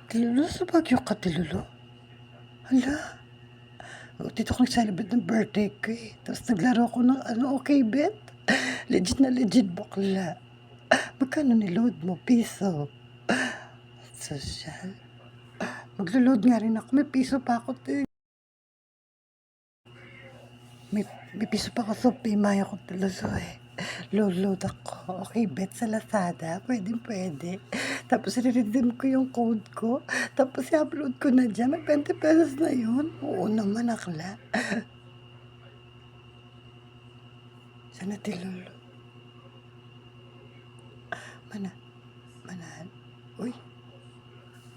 Tilulu sa Baguio ka, Tilulu? Hala, dito ko nag-celebrate ng birthday ko eh. Tapos naglaro ko ng okay bet. Legit na legit bakla. Magkano niload mo? Piso. Social. Maglo-load nga rin ako. May piso pa ako. May piso pa ako sa Paymaya ko Tilulu eh. Load ako. Okay, bet sa Lazada. Pwede. Tapos re-redeem ko yung code ko. Tapos i-upload ko na dyan. May 20 pesos na yun. Oo naman, akla. Sana Tilulu. Manahan. Uy,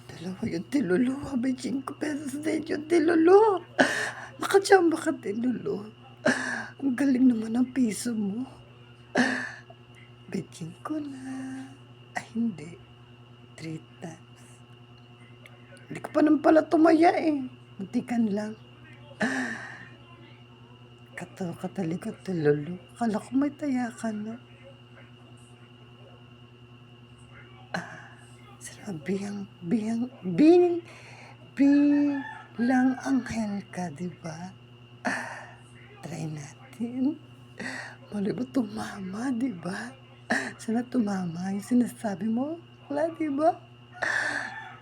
dalawa yung Tilulu. May 5 pesos din yung Tilulu. Nakachamba ka, Tilulu. Ang galing naman ng piso mo. Betching ko na. Ay, hindi. 3 times. Hindi ko pa naman pala tumaya eh. Muntikan lang. Katali ko, Tilulu. Akala ko may taya ka na. Bilang anghel ka, di ba? Try natin. Mali ba tumama, di ba? Sana tumama yung sinasabi mo. Wala, di ba?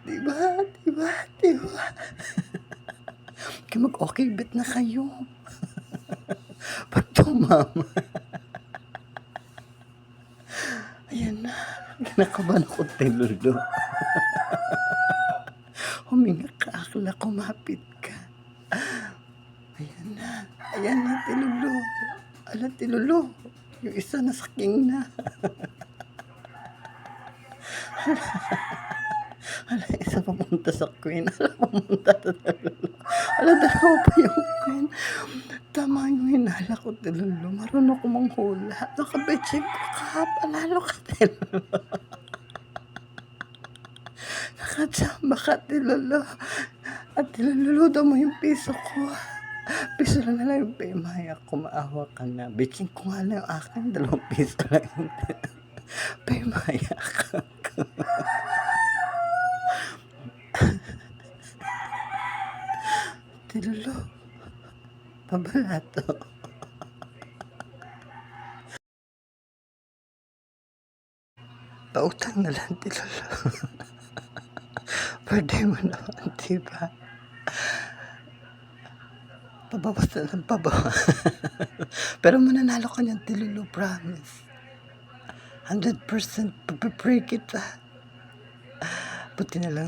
Di ba? Kaya mag-okay bet na kayo. Pag tumama. Ayan na. Kinakabahan ako, Tilulu. Huminga ka, akla, kumapit ka. Ayan na, Tilulu. Ala, Tilulu. Yung isa nasa king na. Ala, isa papunta sa queen. Ala, pumunta sa Tilulu. Ala, dalawa pa yung queen. Tama yung hinala ko, Tilulu. Marunong ko manghula. Nakabetching ko ka. Panalo ka, Tilulu. Nakachamba ka, Tilulu. At Tilulu mo yung piso ko. Piso lang na lang yung Paymaya ko. Maawa ka na. Bitching ko nga lang yung akin. 2 piso lang yung Paymaya ka. Tilulu. Pabalato. Pautang na lang, Tilulu. Birthday mo naman, diba? Pabawas na lang, Pero mananalo ka niyan, Tilulu, promise. 100% pag-break it, Buti na lang.